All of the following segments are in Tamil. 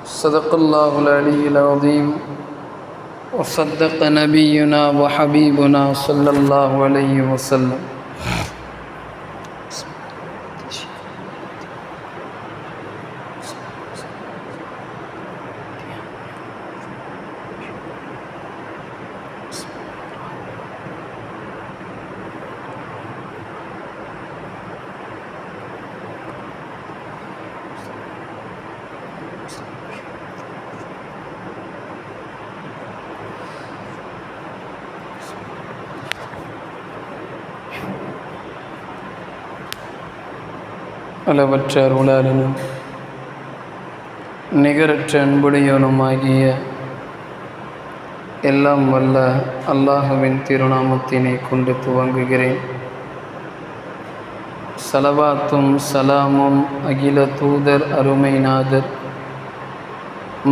صدق الله العلي العظيم وصدق نبينا وحبيبنا صلى الله عليه وسلم. அளவற்ற அருளாளனும் நிகரற்ற அன்புடையவனுமாகிய எல்லாம் வல்ல அல்லாஹுவின் திருநாமத்தினை கொண்டு துவங்குகிறேன். சலவாத்தும் சலாமும் அகில தூதர் அருமைநாதர்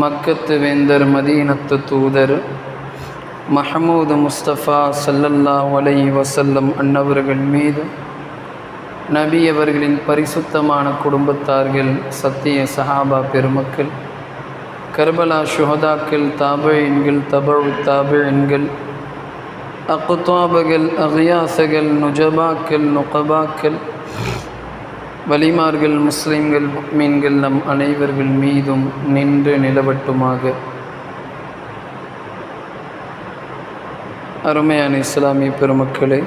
மக்கத்து வேந்தர் மதீனத்து தூதர் மஹமூது முஸ்தபா ஸல்லல்லாஹு அலைஹி வஸல்லம் அன்னவர்கள் மீது, நபி அவர்களின் பரிசுத்தமான குடும்பத்தார்கள், சத்திய சஹாபா பெருமக்கள், கர்பலா ஷுஹதாக்கள், தாபிஈன்கள், தபஉ தாபிஈன்கள், அக்தாபுகள், அகியாசகள், நுஜபாக்கள், நுகபாக்கள், வலிமார்கள், முஸ்லிம்கள், முஃமின்கள் நம் அனைவர்கள் மீதும் நின்று நிலவட்டுமாக. அருமையான இஸ்லாமிய பெருமக்களே,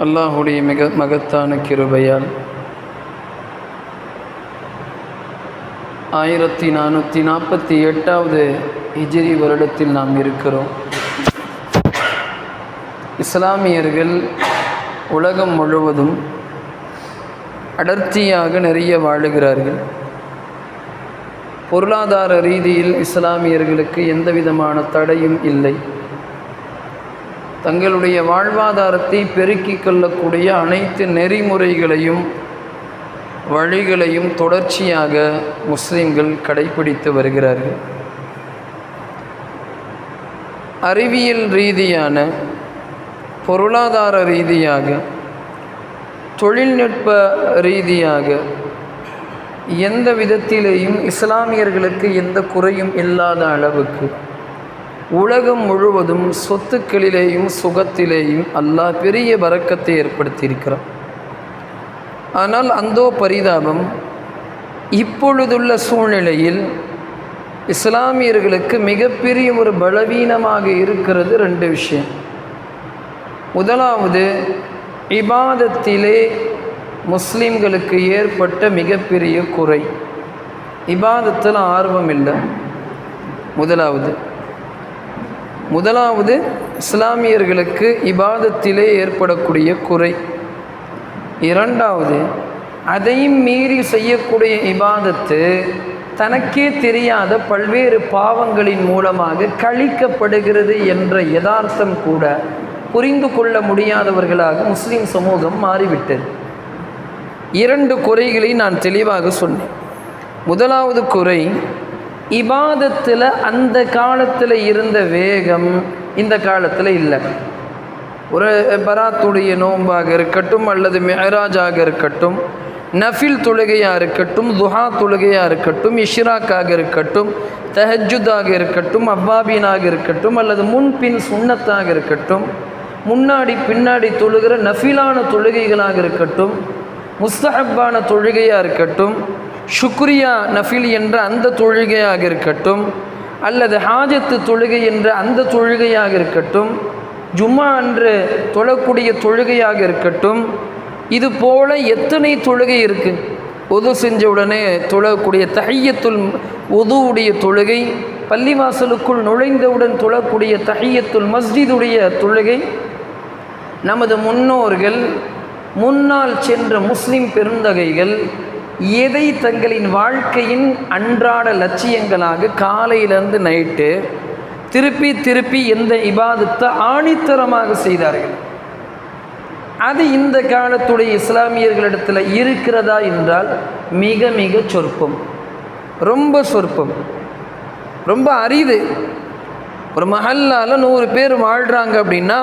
அல்லாஹுடைய மிக மகத்தான கிருபையால் 1448வது ஹிஜ்ரி வருடத்தில் நாம் இருக்கிறோம். இஸ்லாமியர்கள் உலகம் முழுவதும் அடர்த்தியாக நிறைய வாழுகிறார்கள். பொருளாதார ரீதியில் இஸ்லாமியர்களுக்கு எந்த விதமான தடையும் இல்லை. தங்களுடைய வாழ்வாதாரத்தை பெருக்கிக் கொள்ளக்கூடிய அனைத்து நெறிமுறைகளையும் வழிகளையும் தொடர்ச்சியாக முஸ்லிம்கள் கடைபிடித்து வருகிறார்கள். அறிவியல் ரீதியான, பொருளாதார ரீதியாக, தொழில்நுட்ப ரீதியாக எந்த விதத்திலேயும் இஸ்லாமியர்களுக்கு எந்த குறையும் இல்லாத அளவுக்கு உலகம் முழுவதும் சொத்துக்களிலேயும் சுகத்திலேயும் அல்லாஹ் பெரிய பரக்கத்தை ஏற்படுத்தியிருக்கிறார். ஆனால் அந்தோ பரிதாபம், இப்பொழுதுள்ள சூழ்நிலையில் இஸ்லாமியர்களுக்கு மிகப்பெரிய ஒரு பலவீனமாக இருக்கிறது ரெண்டு விஷயம். முதலாவது, இபாதத்திலே முஸ்லிம்களுக்கு ஏற்பட்ட மிகப்பெரிய குறை, இபாதத்தில் ஆர்வம் இல்லை. முதலாவது இஸ்லாமியர்களுக்கு இபாதத்திலே ஏற்படக்கூடிய குறை. இரண்டாவது, அதையும் மீறி செய்யக்கூடிய இபாதத்து தனக்கே தெரியாத பல்வேறு பாவங்களின் மூலமாக கழிக்கப்படுகிறது என்ற யதார்த்தம் கூட புரிந்து கொள்ள முடியாதவர்களாக முஸ்லிம் சமூகம் மாறிவிட்டது. இரண்டு குறைகளை நான் தெளிவாக சொன்னேன். முதலாவது குறை, இபாதத்தில் அந்த காலத்தில் இருந்த வேகம் இந்த காலத்தில் இல்லை. ஒரு பராத்துடைய நோன்பாக இருக்கட்டும், அல்லது மிஅராஜாக இருக்கட்டும், நஃபில் தொழுகையாக இருக்கட்டும், துஹா தொழுகையாக இருக்கட்டும், இஷ்ராக்காக இருக்கட்டும், தஹஜ்ஜுதாக இருக்கட்டும், அவ்வாபீனாக இருக்கட்டும், அல்லது முன்பின் சுன்னத்தாக இருக்கட்டும், முன்னாடி பின்னாடி தொழுகிற நஃபிலான தொழுகைகளாக இருக்கட்டும், முஸ்தஹப்பான தொழுகையாக இருக்கட்டும், ஷுக்ரியா நஃபில் என்ற அந்த தொழுகையாக இருக்கட்டும், அல்லது ஹாஜத்து தொழுகை என்ற அந்த தொழுகையாக இருக்கட்டும், ஜும்மா அன்று தொழக்கூடிய தொழுகையாக இருக்கட்டும், இது போல எத்தனை தொழுகை இருக்குது. உது செஞ்ச உடனே தொழக்கூடிய தஹிய்யத்துல் உதுவுடைய தொழுகை, பள்ளிவாசலுக்குள் நுழைந்தவுடன் தொழக்கூடிய தஹிய்யத்துல் மஸ்ஜிதுடைய தொழுகை, நமது முன்னோர்கள், முன்னால் சென்ற முஸ்லிம் பெருந்தகைகள் எதை தங்களின் வாழ்க்கையின் அன்றாட லட்சியங்களாக காலையிலிருந்து நைட்டு திருப்பி எந்த இபாதத்தை ஆணித்தரமாக செய்தார்கள், அது இந்த காலத்துடைய இஸ்லாமியர்களிடத்தில் இருக்கிறதா என்றால் மிக மிக சொற்பம், ரொம்ப சொற்பம், ரொம்ப அரிது. ஒரு மஹல்லால 100 பேர் வாழ்கிறாங்க அப்படின்னா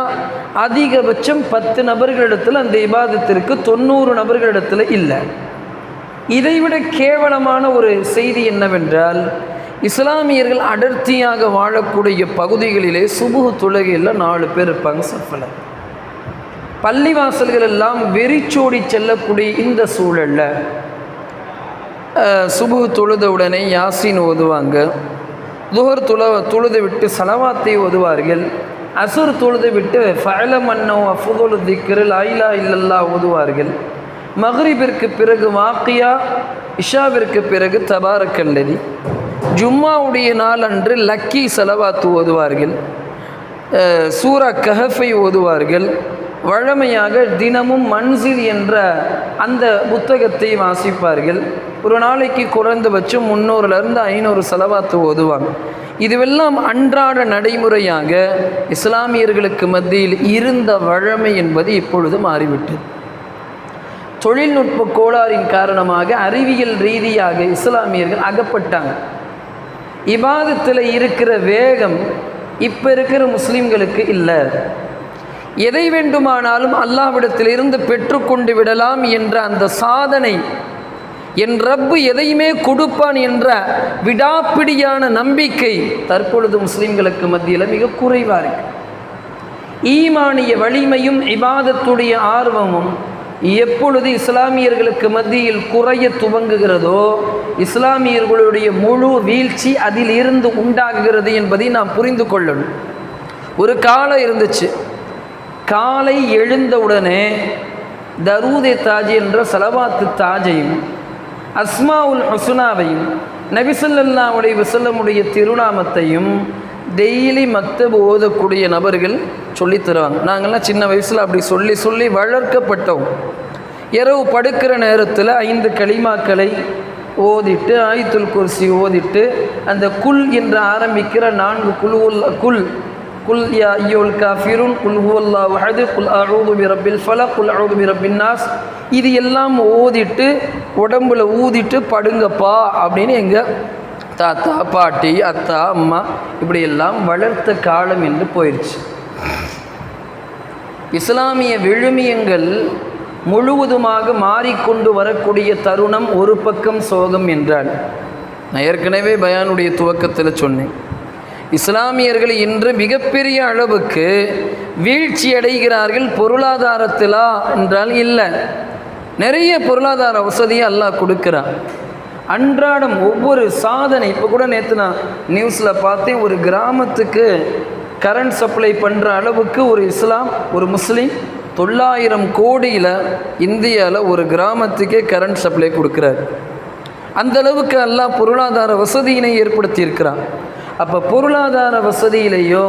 அதிகபட்சம் 10 நபர்களிடத்தில் அந்த இபாதத்திற்கு 90 நபர்களிடத்தில் இல்லை. இதைவிட கேவலமான ஒரு செய்தி என்னவென்றால், இஸ்லாமியர்கள் அடர்த்தியாக வாழக்கூடிய பகுதிகளிலே சுபுஹ் தொழுகையில் 4 பேர் இருப்பாங்க சஃப்ல. பள்ளிவாசல்கள் எல்லாம் வெறிச்சோடி செல்லக்கூடிய இந்த சூழலில் சுபுஹ் தொழுத உடனே யாசின் ஓதுவாங்க, துஹர் தொழுது விட்டு சலவாத்தை ஓதுவார்கள், அசுர் தொழுது விட்டு ஃபஅலமன்னோ அஃதுலு திக்ர் லா இலாஹ இல்லல்லாஹ் ஓதுவார்கள், மக்ரிபிற்கு பிறகு வாக்கியா, இஷாவிற்கு பிறகு தபாரக்கல்லதி, ஜும்மாவுடைய நாள் அன்று லக்கி சலவாத்து ஓதுவார்கள், சூரா கஹஃபை ஓதுவார்கள். வழமையாக தினமும் மன்சில் என்ற அந்த புத்தகத்தை வாசிப்பார்கள். ஒரு நாளைக்கு குறைந்தபட்சம் 300லேருந்து 500 சலவாத்து ஓதுவாங்க. இதுவெல்லாம் அன்றாட நடைமுறையாக இஸ்லாமியர்களுக்கு மத்தியில் இருந்த வழமை என்பது இப்பொழுது மாறிவிட்டது. தொழில்நுட்ப கோளாறின் காரணமாக அறிவியல் ரீதியாக இஸ்லாமியர்கள் அகப்பட்டாங்க. இபாதத்தில் இருக்கிற வேகம் இப்போ இருக்கிற முஸ்லீம்களுக்கு இல்லை. எதை வேண்டுமானாலும் அல்லாஹ்விடத்திலிருந்து பெற்றுக்கொண்டு விடலாம் என்ற அந்த சாதனை, என் ரப்பு எதையுமே கொடுப்பான் என்ற விடாப்பிடியான நம்பிக்கை தற்பொழுது முஸ்லீம்களுக்கு மத்தியில் மிக குறைவாக இருக்கு. ஈமானிய வலிமையும் இபாதத்துடைய ஆர்வமும் எப்பொழுது இஸ்லாமியர்களுக்கு மத்தியில் குறைய துவங்குகிறதோ, இஸ்லாமியர்களுடைய முழு வீழ்ச்சி அதில் இருந்து உண்டாகுகிறது என்பதை நாம் புரிந்து கொள்ளணும். ஒரு காலம் இருந்துச்சு, காலை எழுந்தவுடனே தரூதே தாஜ் என்ற சலவாத்து தாஜையும் அஸ்மாவுல் ஹுஸ்னாவையும் நபி ஸல்லல்லாஹு அலைஹி வஸல்லமுடைய திருநாமத்தையும் டெய்லி மக்தப் ஓதக்கூடிய நபர்கள் சொல்லித் தருவாங்க. நாங்கள்லாம் சின்ன வயசில் அப்படி சொல்லி சொல்லி வளர்க்கப்பட்டோம். இரவு படுக்கிற நேரத்தில் 5 கலிமாக்களை ஓதிட்டு, ஆயத்துல் குர்சி ஓதிட்டு, அந்த குல் என்று ஆரம்பிக்கிற 4 குல் யா அய்யுல் காஃபிரூன், குல் ஹுவல்லாஹு அஹத், குல் அஊது பிரப்பில் ஃபலக், குல் அஊது பிரப்பின் நாஸ், இது எல்லாம் ஓதிட்டு உடம்புல ஊதிட்டு படுங்கப்பா அப்படின்னு எங்கள் தாத்தா, பாட்டி, அத்தா, அம்மா இப்படியெல்லாம் வளர்த்த காலம் என்று போயிடுச்சு. இஸ்லாமிய விழுமியங்கள் முழுவதுமாக மாறிக்கொண்டு வரக்கூடிய தருணம் ஒரு பக்கம் சோகம் என்றால், நான் ஏற்கனவே பயானுடைய துவக்கத்தில் சொன்னேன், இஸ்லாமியர்கள் இன்று மிகப்பெரிய அளவுக்கு வீழ்ச்சி அடைகிறார்கள். பொருளாதாரத்திலா என்றால் இல்லை, நிறைய பொருளாதார வசதியை அல்லாஹ் கொடுக்குறான். அன்றாடம் ஒவ்வொரு சாதனை, இப்போ கூட நேற்று நான் நியூஸில் பார்த்தேன், ஒரு கிராமத்துக்கு கரண்ட் சப்ளை பண்ணுற அளவுக்கு ஒரு முஸ்லீம் 900 கோடியில் இந்தியாவில் ஒரு கிராமத்துக்கே கரண்ட் சப்ளை கொடுக்குறாரு. அந்தளவுக்கு அல்லாஹ் பொருளாதார வசதியினை ஏற்படுத்தியிருக்கிறான். அப்போ பொருளாதார வசதியிலேயோ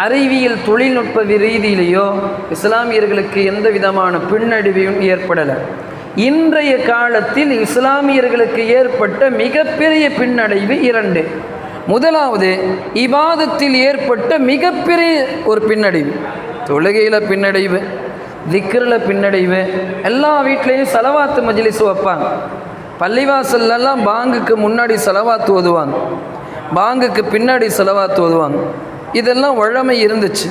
அறிவியல் தொழில்நுட்ப ரீதியிலேயோ இஸ்லாமியர்களுக்கு எந்த விதமான பின்னடைவையும் ஏற்படலை. இன்றைய காலத்தில் இஸ்லாமியர்களுக்கு ஏற்பட்ட மிகப்பெரிய பின்னடைவு 2. முதலாவது, இபாதத்தில் ஏற்பட்ட மிகப்பெரிய ஒரு பின்னடைவு. தொழுகையில் பின்னடைவு, திக்ரில் பின்னடைவு. எல்லா வீட்லேயும் சலவாத்து மஜ்லிஸ் வைப்பாங்க. பள்ளிவாசல்லாம் பாங்குக்கு முன்னாடி சலவாத்து ஓதுவாங்க, பாங்குக்கு பின்னாடி சலவாத்து ஓதுவாங்க. இதெல்லாம் வழமை இருந்துச்சு.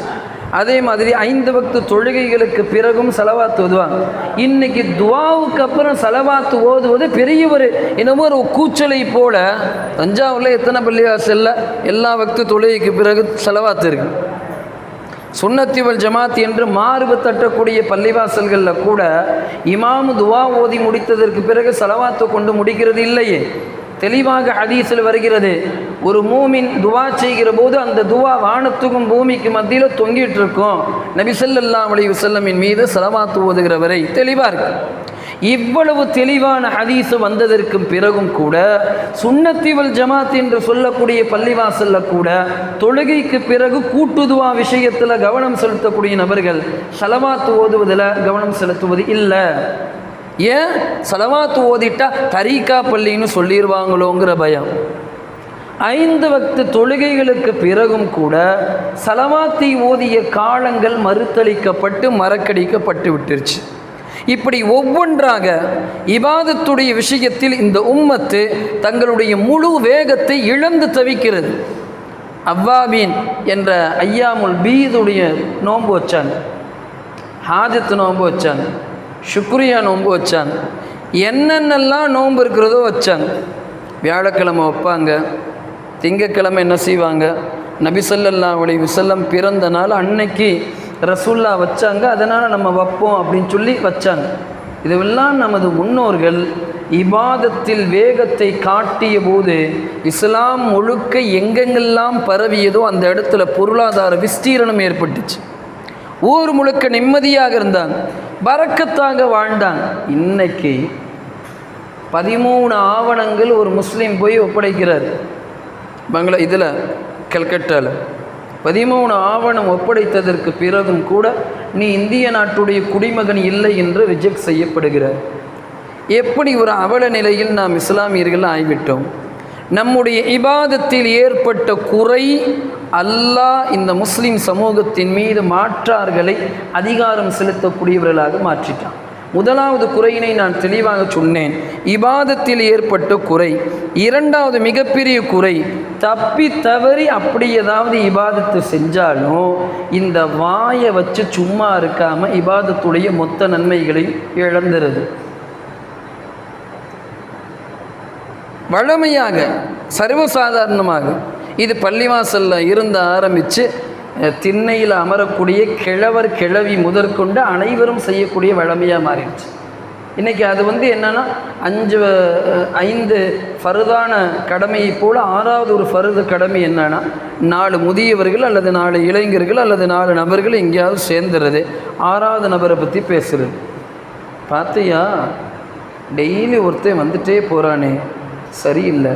அதே மாதிரி 5 வக்து தொழுகைகளுக்கு பிறகும் சலவாத்து ஓதுவாங்க. இன்றைக்கி துவாவுக்கு அப்புறம் சலவாத்து ஓதுவது பெரிய ஒரு என்னமோ ஒரு கூச்சலை போல. தஞ்சாவூரில் எத்தனை பள்ளிவாசல்ல எல்லா வக்து தொழுகைக்கு பிறகு சலவாத்து இருக்குது. சுன்னத்தி வல் ஜமாத் என்று மார்பு தட்டக்கூடிய பள்ளிவாசல்களில் கூட இமாமு துவா ஓதி முடித்ததற்கு பிறகு சலவாத்து கொண்டு முடிக்கிறது இல்லையே. தெளிவாக ஹதீஸில் வருகிறது, ஒரு மூமின் துவா செய்கிற போது அந்த துவா வானத்துக்கும் பூமிக்கு மத்தியில் தொங்கிட்டு இருக்கும். நபி ஸல்லல்லாஹு அலைஹி வஸல்லமின் மீது சலவாத்து ஓதுகிற வரை தெளிவாக இருக்கு. இவ்வளவு தெளிவான ஹதீஸ் வந்ததற்கு பிறகும் கூட சுன்னத்தி வல் ஜமாத் என்று சொல்லக்கூடிய பள்ளிவாசலில் கூட தொழுகைக்கு பிறகு கூட்டுதுவா விஷயத்தில் கவனம் செலுத்தக்கூடிய நபர்கள் சலவாத்து ஓதுவதில் கவனம் செலுத்துவது இல்லை. ஏன்? சலவாத்து ஓதிட்டா தரீக்கா பள்ளின்னு சொல்லிடுவாங்களோங்கிற பயம். 5 வக்து தொழுகைகளுக்கு பிறகும் கூட சலவாத்தை ஓதிய காலங்கள் மறுத்தளிக்கப்பட்டு மறக்கடிக்கப்பட்டு விட்டுருச்சு. இப்படி ஒவ்வொன்றாக இபாதத்துடைய விஷயத்தில் இந்த உம்மத்து தங்களுடைய முழு வேகத்தை இழந்து தவிக்கிறது. அவ்வாபீன் என்ற ஐயாமுல் பீதுடைய நோன்பு வச்சாங்க, ஹாஜத்து நோன்பு வச்சாங்க, ஷுக்ரியா நோன்பு வச்சாங்க. என்னென்னலாம் நோன்பு இருக்கிறதோ வச்சாங்க. வியாழக்கிழமை வைப்பாங்க, திங்கக்கிழமை என்ன செய்வாங்க, நபி ஸல்லல்லாஹு அலைஹி வஸல்லம் பிறந்த நாள் அன்னைக்கு ரசூல்லா வச்சாங்க, அதனால் நம்ம வைப்போம் அப்படின்னு சொல்லி வச்சாங்க. இதுவெல்லாம் நமது முன்னோர்கள் இபாதத்தில் வேகத்தை காட்டிய போது இஸ்லாம் முழுக்க எங்கெங்கெல்லாம் பரவியதோ அந்த இடத்துல பொருளாதார விஸ்தீரணம் ஏற்பட்டுச்சு. ஊர் முழுக்க நிம்மதியாக இருந்தாங்க, பரக்கத்தாக வாழ்ந்தாங்க. இன்னைக்கு 13 ஆவணங்கள் ஒரு முஸ்லீம் போய் ஒப்படைக்கிறார். இதில் கல்கட்டாவில் 13 ஆவணம் ஒப்படைத்ததற்கு பிறகும் கூட நீ இந்திய நாட்டுடைய குடிமகன் இல்லை என்று ரிஜெக்ட் செய்யப்படுகிறார். எப்படி ஒரு அவல நிலையில் நாம் இஸ்லாமியர்கள் ஆகிவிட்டோம். நம்முடைய இபாதத்தில் ஏற்பட்ட குறை அல்லாஹ் இந்த முஸ்லிம் சமூகத்தின் மீது மாற்றார்களை அதிகாரம் செலுத்தக்கூடியவர்களாக மாற்றிட்டான். முதலாவது குறையினை நான் தெளிவாக சொன்னேன், இபாதத்தில் ஏற்பட்ட குறை. இரண்டாவது மிகப்பெரிய குறை, தப்பி தவறி அப்படி ஏதாவது இபாதத்து செஞ்சாலும் இந்த வாயை வச்சு சும்மா இருக்காமல் இபாதத்துடைய மொத்த நன்மைகளை இழந்துருது. வழமையாக சர்வசாதாரணமாக இது பள்ளிவாசலில் இருந்து ஆரம்பித்து திண்ணையில் அமரக்கூடிய கிழவர் கிழவி முதற்கொண்டு அனைவரும் செய்யக்கூடிய வழமையாக மாறிடுச்சு. இன்றைக்கி அது என்னென்னா 5 ஃபர்தான கடமையை போல் 6வது ஒரு ஃபர்து கடமை என்னன்னா 4 முதியவர்கள் அல்லது 4 இளைஞர்கள் அல்லது 4 நபர்கள் எங்கேயாவது சேர்ந்துறது, 6வது நபரை பற்றி பேசுகிறது. பார்த்தியா, டெய்லி ஒருத்தன் வந்துட்டே போகிறானே, சரியில்லை,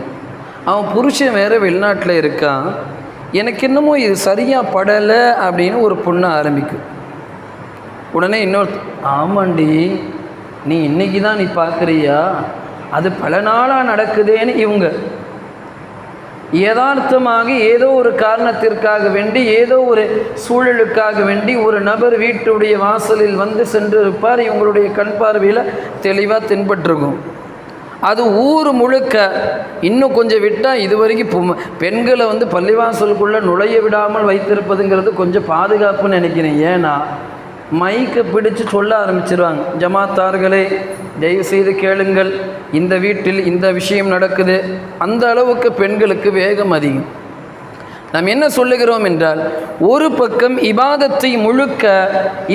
அவன் புருஷன் வேறு வெளிநாட்டில் இருக்கான், எனக்கு என்னமோ இது சரியாக படலை அப்படின்னு ஒரு பொண்ணு ஆரம்பிக்கும். உடனே இன்னொரு, ஆமாண்டி நீ இன்றைக்கி தான் நீ பார்க்குறியா, அது பல நாளாக நடக்குதேன்னு இவங்க யதார்த்தமாக ஏதோ ஒரு காரணத்திற்காக வேண்டி ஏதோ ஒரு சூழலுக்காக வேண்டி ஒரு நபர் வீட்டுடைய வாசலில் வந்து சென்று இருப்பார். இவங்களுடைய கண் பார்வையில் தெளிவாக தென்பட்டிருக்கும். அது ஊர் முழுக்க இன்னும் கொஞ்சம் விட்டால் இது வரைக்கும் பெண்களை பள்ளிவாசலுக்குள்ளே நுழைய விடாமல் வைத்திருப்பதுங்கிறது கொஞ்சம் பாதுகாப்புன்னு நினைக்கிறேன். ஏன்னா மைக்கை பிடிச்சு சொல்ல ஆரம்பிச்சிருவாங்க, ஜமாத்தார்களே தயவுசெய்து கேளுங்கள், இந்த வீட்டில் இந்த விஷயம் நடக்குது. அந்த அளவுக்கு பெண்களுக்கு வேகம் அதிகம். நாம் என்ன சொல்லுகிறோம் என்றால், ஒரு பக்கம் இபாதத்தை முழுக்க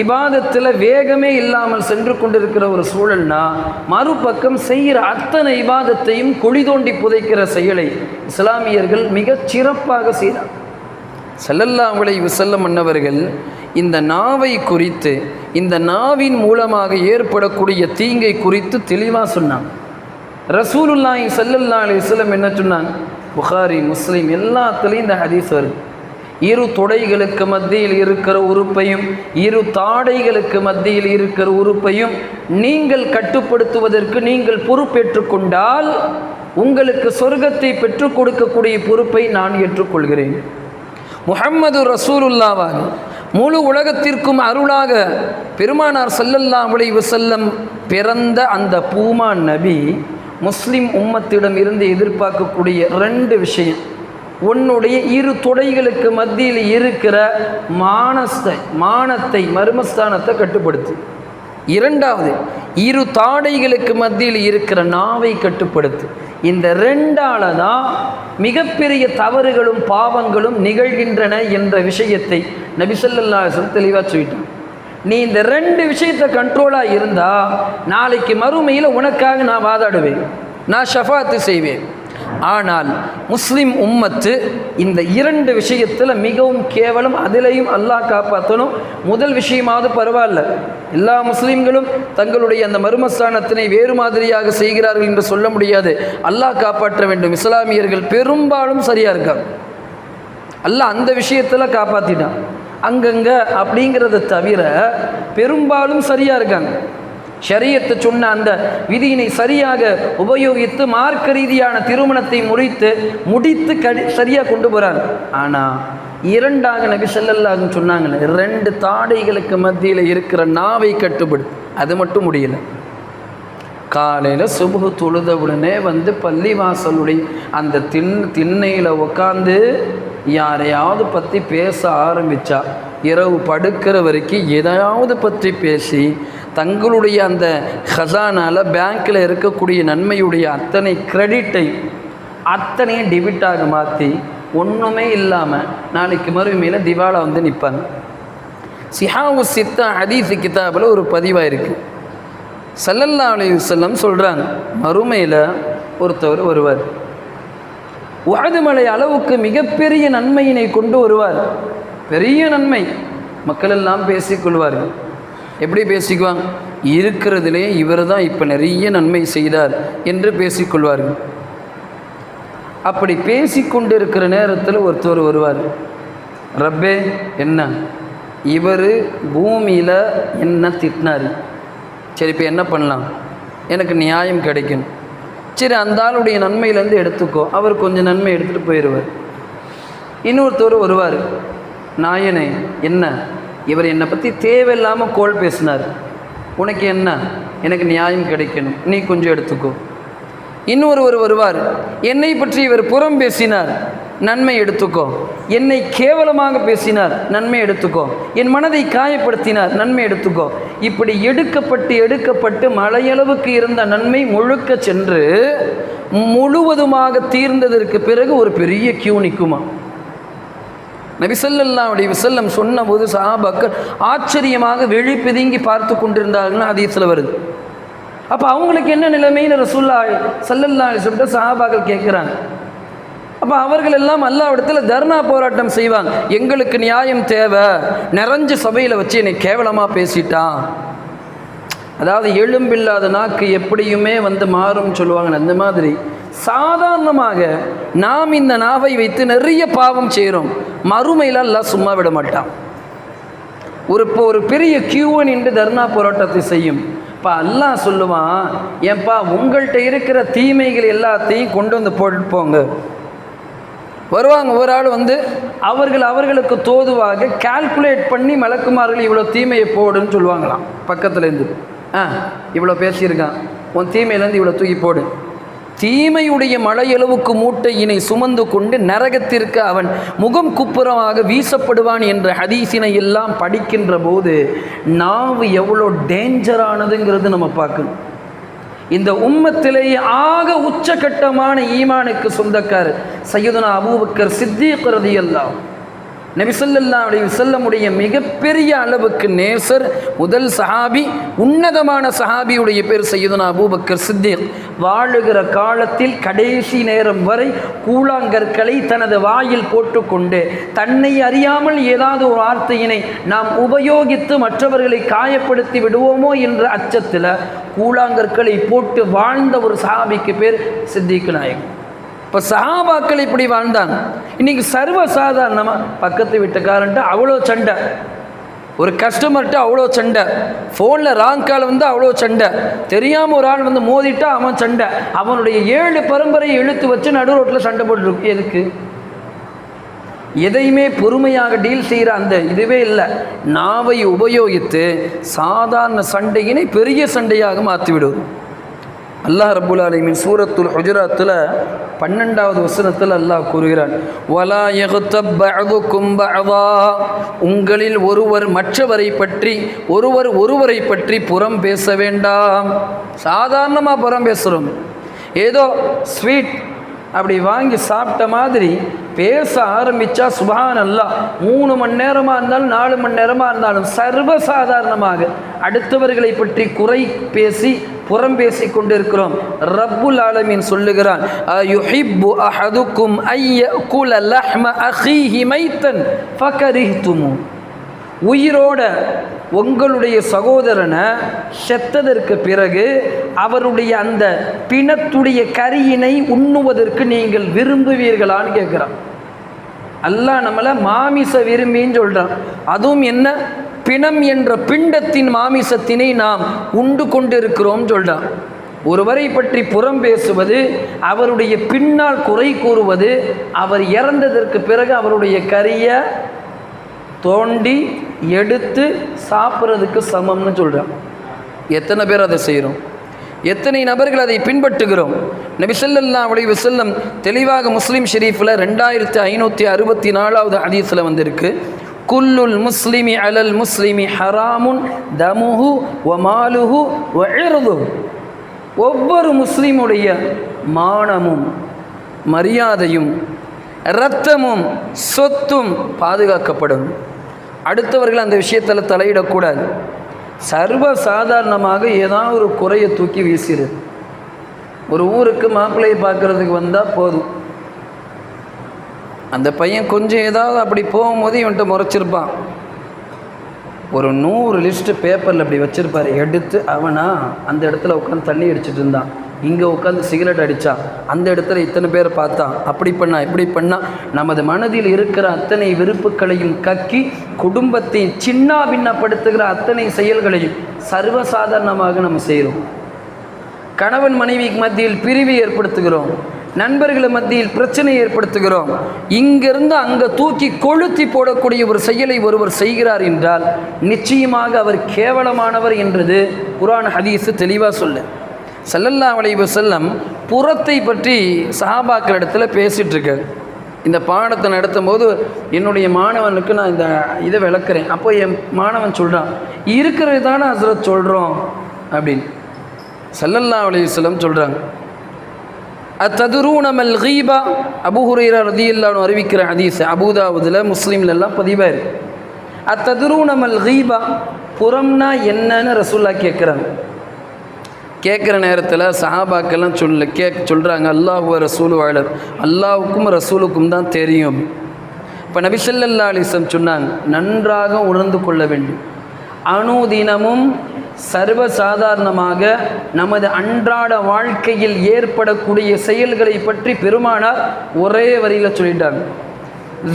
இபாதத்தில் வேகமே இல்லாமல் சென்று கொண்டிருக்கிற ஒரு சூழல்னா, மறுபக்கம் செய்கிற அத்தனை இபாதத்தையும் குழி தோண்டி புதைக்கிற செயலை இஸ்லாமியர்கள் மிகச் சிறப்பாக செய்கிறார். ஸல்லல்லாஹு அலைஹி வஸல்லம் அன்னவர்கள் இந்த நாவை குறித்து, இந்த நாவின் மூலமாக ஏற்படக்கூடிய தீங்கை குறித்து தெளிவாக சொன்னாங்க. ரசூலுல்லாஹி ஸல்லல்லாஹு அலைஹி வஸல்லம் என்ன சொன்னாங்க? புகாரி முஸ்லீம் எல்லாத்துலேயும் இந்த ஹதீஸ் வருது. 2 தொடைகளுக்கு மத்தியில் இருக்கிற உறுப்பையும் 2 தாடைகளுக்கு மத்தியில் இருக்கிற உறுப்பையும் நீங்கள் கட்டுப்படுத்துவதற்கு நீங்கள் பொறுப்பேற்றுக் கொண்டால் உங்களுக்கு சொர்க்கத்தை பெற்றுக் கொடுக்கக்கூடிய பொறுப்பை நான் ஏற்றுக்கொள்கிறேன். முஹம்மது ரசூலுல்லாவாக முழு உலகத்திற்கும் அருளாக பெருமானார் ஸல்லல்லாஹு அலைஹி வஸல்லம் பிறந்த அந்த பூமான் நபி முஸ்லிம் உம்மத்திடம் இருந்து எதிர்பார்க்கக்கூடிய 2 விஷயம். உன்னுடைய 2 தொடைகளுக்கு மத்தியில் இருக்கிற மானத்தை மர்மஸ்தானத்தை கட்டுப்படுத்து. 2வது 2 தாடைகளுக்கு மத்தியில் இருக்கிற நாவை கட்டுப்படுத்து. இந்த 2ஆல தான் மிகப்பெரிய தவறுகளும் பாவங்களும் நிகழ்கின்றன என்ற விஷயத்தை நபி ஸல்லல்லாஹு அலைஹி வஸல்லம் தெளிவாக சொல்லிட்டான். நீ இந்த 2 விஷயத்தை கண்ட்ரோலாக இருந்தால் நாளைக்கு மறுமையில் உனக்காக நான் வாதாடுவேன், நான் ஷஃபாத்து செய்வேன். ஆனால் முஸ்லிம் உம்மத்து இந்த 2 விஷயத்தில் மிகவும் கேவலம். அதிலையும் அல்லாஹ் காப்பாற்றணும். முதல் விஷயமாவது பரவாயில்ல, எல்லா முஸ்லீம்களும் தங்களுடைய அந்த மர்மஸ்தானத்தினை வேறு மாதிரியாக செய்கிறார்கள் என்று சொல்ல முடியாது. அல்லாஹ் காப்பாற்ற வேண்டும். இஸ்லாமியர்கள் பெரும்பாலும் சரியாக இருக்காங்க. அல்லாஹ் அந்த விஷயத்தில் காப்பாற்றிட்டான். அங்கங்கே அப்படிங்கிறத தவிர பெரும்பாலும் சரியாக இருக்காங்க. ஷரியத்தை சொன்ன அந்த விதியினை சரியாக உபயோகித்து மார்க்க ரீதியான திருமணத்தை முடித்து சரியாக கொண்டு போகிறாங்க. ஆனால் 2ஆக நபி ஸல்லல்லாஹு அலைஹி வஸல்லம் சொன்னாங்களே, 2 தாடைகளுக்கு மத்தியில் இருக்கிற நாவை கட்டுப்படு. அது மட்டும் முடியலை. காலையில் சுபுஹ் தொழுத உடனே பள்ளிவாசலுடைய அந்த திண்ணையில் உட்காந்து யாரையாவது பற்றி பேச ஆரம்பித்தா இரவு படுக்கிற வரைக்கும் எதையாவது பற்றி பேசி தங்களுடைய அந்த ஹசானால பேங்க்கில் இருக்கக்கூடிய நன்மையுடைய அத்தனை கிரெடிட்டை அத்தனையும் டெபிட்டாக மாற்றி ஒன்றுமே இல்லாமல் நாளைக்கு மறுமையில் திவாலா வந்து நிற்பாங்க. சிஹாவு சித்தா ஹதீஸ் கிதாபில் ஒரு பதிவாக இருக்குது. ஸல்லல்லாஹு அலைஹி வஸல்லம் சொல்கிறாங்க, மறுமையில் ஒருத்தவர் வருவார், உஹது மலை அளவுக்கு மிகப்பெரிய நன்மையினை கொண்டு வருவார். பெரிய நன்மை. மக்கள் எல்லாம் பேசிக்கொள்வார்கள். எப்படி பேசிக்குவாங்க? இருக்கிறதுலே இவர் தான் இப்போ நிறைய நன்மை செய்தார் என்று பேசிக்கொள்வார்கள். அப்படி பேசிக்கொண்டு இருக்கிற நேரத்தில் ஒருத்தர் வருவார், ரப்பே என்ன இவர் பூமியில் என்ன திட்டினார், சரி இப்போ என்ன பண்ணலாம், எனக்கு நியாயம் கிடைக்கணும், சரி அந்த ஆளுடைய நன்மையிலேருந்து எடுத்துக்கோ, அவர் கொஞ்சம் நன்மை எடுத்துகிட்டு போயிடுவார். இன்னொருத்தர் வருவார், நாயனே என்ன இவர் என்னை பற்றி தேவையில்லாமல் கோல் பேசினார், உனக்கு என்ன, எனக்கு நியாயம் கிடைக்கணும், நீ கொஞ்சம் எடுத்துக்கோ. இன்னொருவர் வருவார், என்னை பற்றி இவர் புறம் பேசினார், நன்மை எடுத்துக்கோ. என்னை கேவலமாக பேசினார், நன்மை எடுத்துக்கோ. என் மனதை காயப்படுத்தினார், நன்மை எடுத்துக்கோ. இப்படி எடுக்கப்பட்டு மலையளவுக்கு இருந்த நன்மை முழுக்க சென்று முழுவதுமாக தீர்ந்ததற்கு பிறகு ஒரு பெரிய கியூ நிற்குமா. நபி ஸல்லல்லாஹு அலைஹி வஸல்லம் சொன்னபோது சஹாபாக்கள் ஆச்சரியமாக வெளி பிதுங்கி பார்த்து கொண்டிருந்தார்கள். ஹதீஸ்ல வருது. அப்போ அவங்களுக்கு என்ன நிலைமைன்னு ரசூலுல்லாஹி ஸல்லல்லாஹு அலைஹி வஸல்லம் சஹாபாக்கள் கேட்குறாங்க. அப்போ அவர்கள் எல்லாம் அல்லாஹ்விடத்தில் தர்ணா போராட்டம் செய்வாங்க, எங்களுக்கு நியாயம் தேவை, நிறைஞ்ச சபையில் வச்சு என்னை கேவலமாக பேசிட்டான். அதாவது எலும்பில்லாத நாக்கு எப்படியுமே வந்து மாறும் சொல்லுவாங்க. அந்த மாதிரி சாதாரணமாக நாம் இந்த நாவை வைத்து நிறைய பாவம் செய்கிறோம். மறுமையில் அல்லாஹ் சும்மா விட மாட்டான். ஒரு பெரிய கியூவை நின்று தர்ணா போராட்டத்தை செய்யும். இப்போ அல்லாஹ் சொல்லுவான், ஏன்பா உங்கள்கிட்ட இருக்கிற தீமைகள் எல்லாத்தையும் கொண்டு வந்து போட்டு போங்க. வருவாங்க ஒரு ஆள் வந்து அவர்களுக்கு தோதுவாக கால்குலேட் பண்ணி மலக்குமார்கள் இவ்வளோ தீமையை போடுன்னு சொல்லுவாங்களாம். பக்கத்துலேருந்து இவ்வளோ பேசியிருக்கான், உன் தீமையிலேருந்து இவ்வளோ தூக்கி போடு. தீமையுடைய மலையளவுக்கு மூட்டையினை சுமந்து கொண்டு நரகத்திற்கு அவன் முகம் குப்புறமாக வீசப்படுவான் என்ற ஹதீஸினை எல்லாம் படிக்கின்ற போது நாவு எவ்வளோ டேஞ்சரானதுங்கிறது நம்ம பார்க்கணும். இந்த உம்மத்திலேயே ஆக உச்சகட்டமான ஈமானுக்கு சொந்தக்காரர் சையதுனா அபூபக்கர் சித்தீக் ரலியல்லாஹு நபி ஸல்லல்லாஹு அலைஹி வஸல்லமுடைய மிகப்பெரிய அளவுக்கு நேசர், முதல் சஹாபி, உன்னதமான சஹாபியுடைய பேர் சையதுனா அபூபக்கர் சித்தீக். வாழுகிற காலத்தில் கடைசி நேரம் வரை கூழாங்கற்களை தனது வாயில் போட்டுக்கொண்டு தன்னை அறியாமல் ஏதாவது ஒரு வார்த்தையினை நாம் உபயோகித்து மற்றவர்களை காயப்படுத்தி விடுவோமோ என்ற அச்சத்தில் கூழாங்கற்களை போட்டு வாழ்ந்த ஒரு சஹாபிக்கு பேர் சித்திக் நாயகம். இப்போ சஹாபாக்கள் இப்படி வாழ்ந்தாங்க. இன்றைக்கி சர்வசாதாரணமாக பக்கத்து வீட்டுக்காரன்ட்டு அவ்வளோ சண்டை, ஒரு கஸ்டமர்கிட்ட அவ்வளோ சண்டை, ஃபோனில் ராங் கால் வந்து அவ்வளோ சண்டை, தெரியாமல் ஒரு ஆள் வந்து மோதிட்டா அவன் சண்டை, அவனுடைய 7 பரம்பரையை இழுத்து வச்சு நடு ரோட்டில் சண்டை போட்டுருக்கு. எதுக்கு? எதையுமே பொறுமையாக டீல் செய்கிற அந்த இதுவே இல்லை. நாவை உபயோகித்து சாதாரண சண்டையினை பெரிய சண்டையாக மாற்றிவிடுவோம். அல்லாஹ் ரப்புல் ஆலமீன் சூரத்துல் ஹுஜராத்தில் 12வது வசனத்தில் அல்லாஹ் கூறுகிறான், வலா யக்தப் பஅதுக்கும் பஅதா, உங்களில் ஒருவர் மற்றவரை பற்றி ஒருவரை பற்றி புறம் பேச வேண்டாம். சாதாரணமாக புறம் பேசுகிறோம், ஏதோ ஸ்வீட் அப்படி வாங்கி சாப்பிட்ட மாதிரி பேச ஆரம்பித்தா சுப்ஹானல்லாஹ் 3 மணி நேரமாக இருந்தாலும் 4 மணி நேரமாக இருந்தாலும் சர்வசாதாரணமாக அடுத்தவர்களை பற்றி குறை பேசி புறம் பேசி கொண்டிருக்கிறோம். ரப்புல் ஆலமீன் சொல்லுகிறான், யுஹிப்பு அஹதுக்கும் ஐயகுல லஹ்ம அஹீஹி மைத்தன் ஃபகரிஹ்துமு, உயிரோட உங்களுடைய சகோதரனை செத்ததற்கு பிறகு அவருடைய அந்த பிணத்துடைய கரியினை உண்ணுவதற்கு நீங்கள் விரும்புவீர்களான்னு கேட்குறான். அல்லாஹ் நம்மளை மாமிச விரும்பின்னு சொல்கிறான். அதுவும் என்ன, பிணம் என்ற பிண்டத்தின் மாமிசத்தினை நாம் உண்டு கொண்டிருக்கிறோம் சொல்கிறான். ஒருவரை பற்றி புறம் பேசுவது, அவருடைய பின்னால் குறை கூறுவது, அவர் இறந்ததற்கு பிறகு அவருடைய கரியை தோண்டி எடுத்து சாப்பிட்றதுக்கு சமம்னு சொல்கிறான். எத்தனை பேர் அதை செய்கிறோம்? எத்தனை நபர்கள் அதை பின்பற்றுகிறோம்? நபி ஸல்லல்லாஹு அலைஹி வஸல்லம் தெளிவாக முஸ்லீம் ஷெரீஃபில் 2564வது ஹதீஸில் வந்திருக்கு, குல்லுல் முஸ்லிமி அலல் முஸ்லிமி ஹராமுன் தமுஹு வ மாலுஹு வ இர்துஹு. ஒவ்வொரு முஸ்லிமுடைய மானமும் மரியாதையும் இரத்தமும் சொத்தும் பாதுகாக்கப்படும். அடுத்தவர்கள் அந்த விஷயத்தில் தலையிடக்கூடாது. சர்வ சாதாரணமாக ஏதாவது ஒரு குறையை தூக்கி வீசிடு. ஒரு ஊருக்கு மாப்பிள்ளையை பார்க்குறதுக்கு வந்தால் போதும், அந்த பையன் கொஞ்சம் ஏதாவது அப்படி போகும்போது இவன்கிட்ட முறைச்சிருப்பான். ஒரு 100 லிஸ்ட்டு பேப்பரில் அப்படி வச்சுருப்பார். எடுத்து அவனா அந்த இடத்துல உட்காந்து தண்ணி அடிச்சிட்டு இருந்தான், இங்கே உட்காந்து சிகரெட் அடித்தான், அந்த இடத்துல இத்தனை பேர் பார்த்தான், அப்படி பண்ணால் இப்படி பண்ணால் நமது மனதில் இருக்கிற அத்தனை விருப்புகளையும் கக்கி குடும்பத்தை சின்ன பின்னப்படுத்துகிற அத்தனை செயல்களையும் சர்வசாதாரணமாக நம்ம செய்கிறோம். கணவன் மனைவிக்கு மத்தியில் பிரிவை ஏற்படுத்துகிறோம், நண்பர்களை மத்தியில் பிரச்சனை ஏற்படுத்துகிறோம். இங்கிருந்து அங்கே தூக்கி கொளுத்தி போடக்கூடிய ஒரு செயலை ஒருவர் செய்கிறார் என்றால் நிச்சயமாக அவர் கேவலமானவர் என்றது குர்ஆன் ஹதீஸ் தெளிவாக சொல்லு. ஸல்லல்லாஹு அலைஹி வஸல்லம் புறத்தை பற்றி சஹாபாக்களிடத்தில் பேசிகிட்டு இருக்காரு. இந்த பாடத்தை நடத்தும் போது என்னுடைய மாணவனுக்கு நான் இந்த இதை விளக்குறேன். அப்போ என் மாணவன் சொல்கிறான், இருக்கிறது தானே ஹஸ்ரத் சொல்கிறோம் அப்படின்னு. ஸல்லல்லாஹு அலைஹி வஸல்லம் சொல்கிறாங்க, அத்ததுரூன மல் கீபா. அபூ ஹுரைரா ரலியல்லாஹு அன்ஹு அறிவிக்கிற ஹதீஸ், அபூதாவுதில் முஸ்லீம்லெல்லாம் பதிவாக இருக்குது. அத்ததுரூன மல் கீபா, புறம்னா என்னன்னு ரசூல்லா கேட்குறாங்க. கேட்குற நேரத்தில் சஹாபாக்கெல்லாம் சொல்கிறாங்க, அல்லாஹு ரசூலு அலர், அல்லாஹுக்கும் ரசூலுக்கும் தான் தெரியும். இப்போ நபி ஸல்லல்லாஹு அலைஹி வஸல்லம் சொன்னாங்க, நன்றாக உணர்ந்து கொள்ள வேண்டும். அனுதினமும் சர்வசாதாரணமாக நமது அன்றாட வாழ்க்கையில் ஏற்படக்கூடிய செயல்களை பற்றி பெருமானார் ஒரே வரியில் சொல்லிட்டாங்க,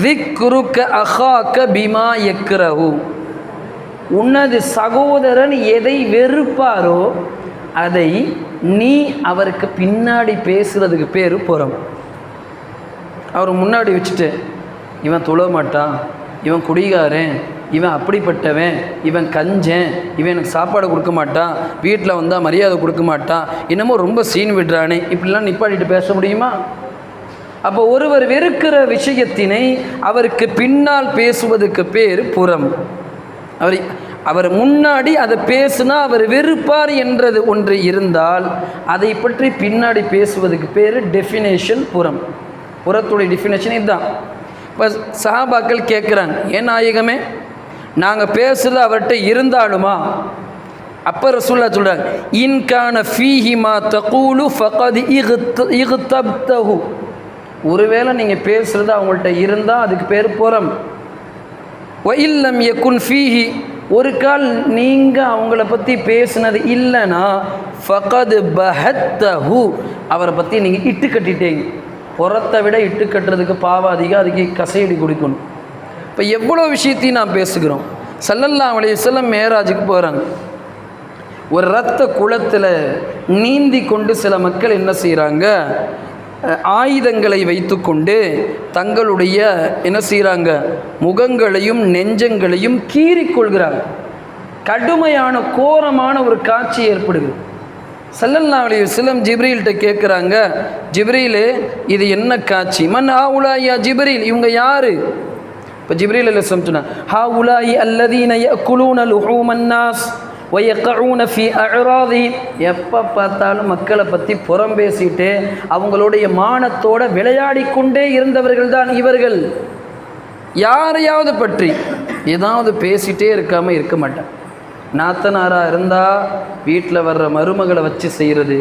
ذِكْرُكَ أَخَاكَ بِمَا يَكْرَهُ. உனது சகோதரன் எதை வெறுப்பாரோ அதை நீ அவருக்கு பின்னாடி பேசுகிறதுக்கு பேர் புறம். அவர் முன்னாடி வச்சுட்டு இவன் தொழ மாட்டான், இவன் குடிகாரன், இவன் அப்படிப்பட்டவன், இவன் கஞ்சன், இவன் எனக்கு சாப்பாடு கொடுக்க மாட்டான், வீட்டில் வந்தால் மரியாதை கொடுக்க மாட்டான், இன்னமும் ரொம்ப சீன் விடுறானே, இப்படிலாம் நிப்பாட்டிட்டு பேச முடியுமா? அப்போ ஒருவர் வெறுக்கிற விஷயத்தினை அவருக்கு பின்னால் பேசுவதுக்கு பேர் புறம். அவர் முன்னாடி அதை பேசுனா அவர் வெறுப்பார் என்றது ஒன்று இருந்தால் அதை பற்றி பின்னாடி பேசுவதுக்கு பேர் டெஃபினேஷன் புறம். புறத்துடைய டெஃபினேஷன் இதுதான். இப்போ சஹாபாக்கள் கேட்குறாங்க, ஏன் நாயகமே நாங்கள் பேசுகிறது அவர்கிட்ட இருந்தாலுமா? அப்போ ரசூலுல்லாஹ் சொல்கிறாங்க, இன்கான ஃபீஹிமா தகூலு ஃபகத் இக்தப்தஹு. ஒருவேளை நீங்கள் பேசுகிறது அவங்கள்ட்ட இருந்தால் அதுக்கு பேர் புறம். வ இல்லம் யகுன் ஃபீஹி, ஒரு கால் நீங்கள் அவங்கள பற்றி பேசுனது இல்லைன்னா ஃபகத் பஹத்தஹு, அவரை பற்றி நீங்கள் இட்டு கட்டிட்டீங்க. புறத்தை விட இட்டு கட்டுறதுக்கு பாவம் அதிகம், அதுக்கு கசையடி குடிக்கணும். இப்போ எவ்வளோ விஷயத்தையும் நாம் பேசுகிறோம். ஸல்லல்லாஹு அலைஹி வஸல்லம் மேராஜுக்கு போகிறாங்க. ஒரு இரத்த குளத்தில் நீந்தி கொண்டு சில மக்கள் என்ன செய்கிறாங்க, ஆயுதங்களை வைத்து கொண்டு தங்களுடைய என்ன செய்கிறாங்க, முகங்களையும் நெஞ்சங்களையும் கீறிக்கொள்கிறாங்க. கடுமையான கோரமான ஒரு காட்சி ஏற்படுகிறது. ஸல்லல்லாஹு அலைஹி வஸல்லம் ஜிப்ரீல்கிட்ட கேட்குறாங்க, ஜிப்ரீலே இது என்ன காட்சி? மன் ஹாஉலாஇ யா ஜிப்ரீல், இவங்க யார்? இப்போ ஜிப்ரீல் அலைஹிஸ்ஸலாம் சொன்னாங்க, ஹாஉலாஇ அல்லதீன யஅகுலூன லுஹூமன் நாஸ் வ யக்ஊன ஃபீ அஅராதிஹிம். எப்போ பார்த்தாலும் மக்களை பற்றி புறம் பேசிட்டு அவங்களுடைய மானத்தோடு விளையாடி கொண்டே இருந்தவர்கள் தான் இவர்கள். யாரையாவது பற்றி ஏதாவது பேசிகிட்டே இருக்காமல் இருக்க மாட்டேன். நாத்தனாராக இருந்தால் வீட்டில் வர்ற மருமகளை வச்சு செய்கிறது,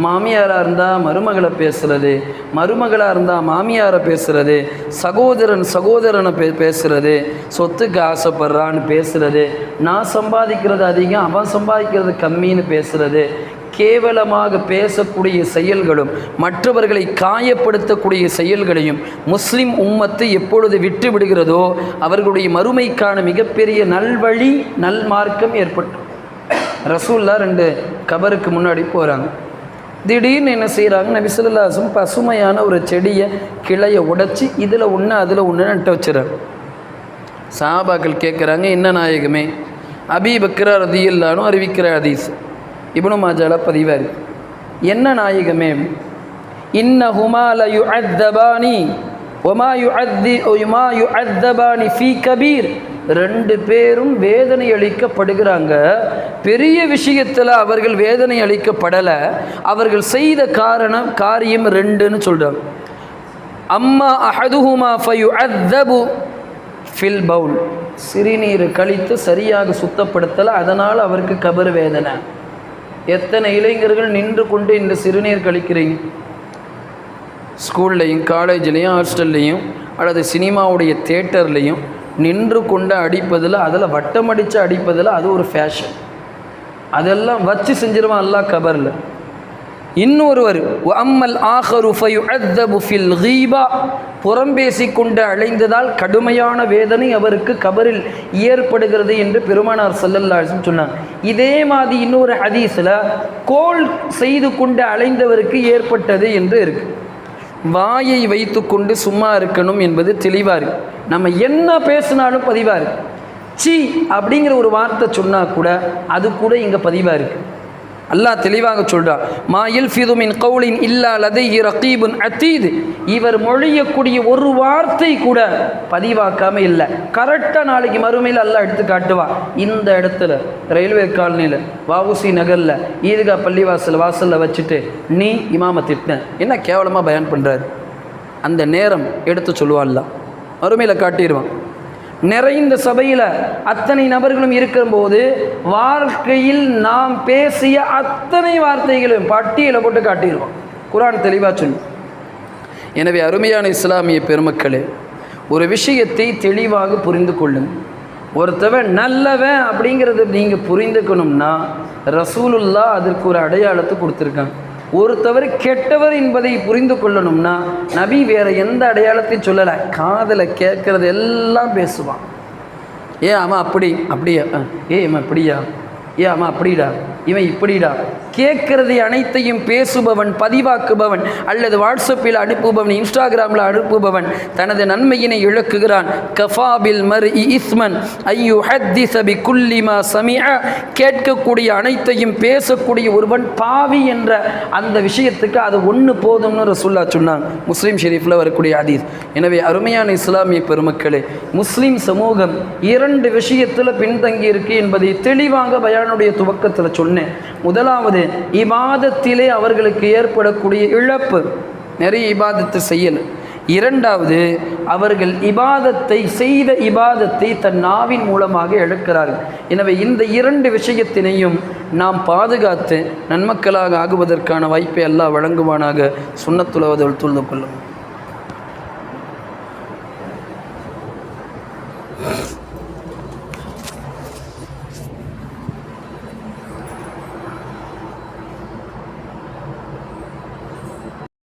மாமியாராக இருந்தால் மருமகளை பேசுகிறது, மருமகளாக இருந்தால் மாமியாரை பேசுகிறது, சகோதரனை பேசுகிறது, சொத்துக்கு ஆசைப்படுறான்னு பேசுகிறது, நான் சம்பாதிக்கிறது அதிகம் அவன் சம்பாதிக்கிறது கம்மின்னு பேசுகிறது. கேவலமாக பேசக்கூடிய செயல்களும் மற்றவர்களை காயப்படுத்தக்கூடிய செயல்களையும் முஸ்லிம் உம்மத்து எப்பொழுது விட்டு விடுகிறதோ அவர்களுடைய மறுமைக்கான மிகப்பெரிய நல்வழி நல்மார்க்கம் ஏற்பட்டு. ரசூல்லா 2 கபருக்கு முன்னாடி போகிறாங்க. திடீர்னு என்ன செய்கிறாங்க, நபி ஸல்லல்லாஹு அலைஹி வஸல்லம் பசுமையான ஒரு செடியை கிளையை உடைச்சி இதில் ஒன்று அதில் ஒன்று நட்டு வச்சுறாங்க. சஹாபாக்கள் கேட்குறாங்க, என்ன நாயகமே? அபீ பக்ர் ரலியல்லாஹு அன்ஹு அறிவிக்கிற ஹதீஸ், இப்னு மாஜால பதிவாக இருக்கு. என்ன நாயகமே? இன்னஹுமா ல யுஅத்தபானி ஒமா யுஅத்தபானி ஃபீ கபீர், ரெண்டு பேரும் வேதனை அளிக்கப்படுகிறாங்க. பெரிய விஷயத்தில் அவர்கள் வேதனை அளிக்கப்படலை, அவர்கள் செய்த காரியம் ரெண்டுன்னு சொல்கிறாங்க. அம்மா அஹதுஹுமா ஃபயுஅத்தபு ஃபில் பவுல், சிறுநீர் கழித்து சரியாக சுத்தப்படுத்தலை, அதனால் அவருக்கு கபர் வேதனை. எத்தனை இளைஞர்கள் நின்று கொண்டு இந்த சிறுநீர் கழிக்கிறீங்க? ஸ்கூல்லையும் காலேஜ்லேயும் ஹாஸ்டல்லையும் அல்லது சினிமாவுடைய தியேட்டர்லேயும் நின்று கொண்டு அடிப்பதில், அதில் வட்டம் அடித்து அடிப்பதில் அது ஒரு ஃபேஷன். அதெல்லாம் வச்சு செஞ்சிருவான் அல்லாஹ் கபரில். இன்னொருவர் அம்மல் ஆஹரு ஃபயுஅத்தபு ஃபில் கீபா, புறம்பேசி கொண்டு அழைந்ததால் கடுமையான வேதனை அவருக்கு கபரில் ஏற்படுகிறது என்று பெருமானார் ஸல்லல்லாஹு அலைஹி வஸல்லம் சொன்னாங்க. இதே மாதிரி இன்னொரு ஹதீஸில் கோல் செய்து கொண்டு அழைந்தவருக்கு ஏற்பட்டது என்று இருக்கு. வாயை வைத்து கொண்டு சும்மா இருக்கணும் என்பது தெளிவாக இருக்கு. நம்ம என்ன பேசினாலும் பதிவாக இருக்கு. சி அப்படிங்கிற ஒரு வார்த்தை சொன்னால் கூட அது கூட இங்கே பதிவாக இருக்கு. அல்லாஹ் தெளிவாக சொல்றார், மா யல்ஃபிது மின் கௌலின் இல்லா லதைஹி ரகீபுன் அதீத், இவர் மொழியக்கூடிய ஒரு வார்த்தை கூட பதிவாக்காம இல்லை. கரெக்டாக நாளைக்கு மறுமையில் அல்லாஹ் எடுத்து காட்டுவா. இந்த இடத்துல ரயில்வே காலனியில் வஉசி நகரில் ஈதுகா பள்ளிவாசல் வாசலில் வச்சுட்டு நீ இமாமை திட்டின, என்ன கேவலமாக பயான் பண்ணுறாரு, அந்த நேரம் எடுத்து சொல்லுவான் அல்லாஹ், மறுமையில் காட்டிடுவான். நிறைந்த சபையில் அத்தனை நபர்களும் இருக்கும்போது வாழ்க்கையில் நாம் பேசிய அத்தனை வார்த்தைகளும் பட்டியலை போட்டு காட்டிடுவோம். குர்ஆன் தெளிவாக சொல்லு. எனவே அருமையான இஸ்லாமிய பெருமக்களே, ஒரு விஷயத்தை தெளிவாக புரிந்து கொள்ளுங்க. ஒருத்தவன் நல்லவன் அப்படிங்கிறத நீங்கள் புரிந்துக்கணும்னா ரசூலுல்லாஹ் அதற்கு ஒரு அடையாளத்தை கொடுத்துருக்காங்க. ஒருத்தவர் கெட்டவர் என்பதை புரிந்து கொள்ளணும்னா நபி வேற எந்த அடையாளத்தையும் சொல்லலை. காதில் கேட்கறது எல்லாம் பேசுவான். ஆமாம் அப்படியா, இவன் இப்படியா, ஆமாம் அப்படிடா, இவன் இப்படிடா, கேட்கறதை அனைத்தையும் பேசுபவன், பதிவாக்குபவன், அல்லது வாட்ஸ்அப்பில் அனுப்புபவன், இன்ஸ்டாகிராமில் அனுப்புபவன் தனது நன்மையினை இழக்குகிறான். கஃபாபில் மர்இ இஸ்மன் ஐயு ஹத்திஸ பிகுல்லி மா சமிஅ, கேட்கக்கூடிய அனைத்தையும் பேசக்கூடிய ஒருவன் பாவி என்ற அந்த விஷயத்துக்கு அது ஒன்று போதும்னு ரசூலுல்லாஹ் சொன்னாங்க. முஸ்லீம் ஷெரீஃபில் வரக்கூடிய ஹதீஸ். எனவே அருமையான இஸ்லாமிய பெருமக்களே, முஸ்லீம் சமூகம் இரண்டு விஷயத்தில் பின்தங்கி இருக்கு என்பதை தெளிவாக பயானுடைய துவக்கத்தில் சொன்னேன். முதலாவது, இபாதத்திலே அவர்களுக்கு ஏற்படக்கூடிய இழப்பு, நிறைய இபாதத்தை செய்யல. இரண்டாவது, அவர்கள் செய்த இபாதத்தை தன் நாவின் மூலமாக இழக்கிறார்கள். எனவே இந்த இரண்டு விஷயத்தினையும் நாம் பாதுகாத்து நன்மக்களாக ஆகுவதற்கான வாய்ப்பை அல்லாஹ் வழங்குவானாக. சுன்னத்துலவதல் தொழுது கொள்ளும்.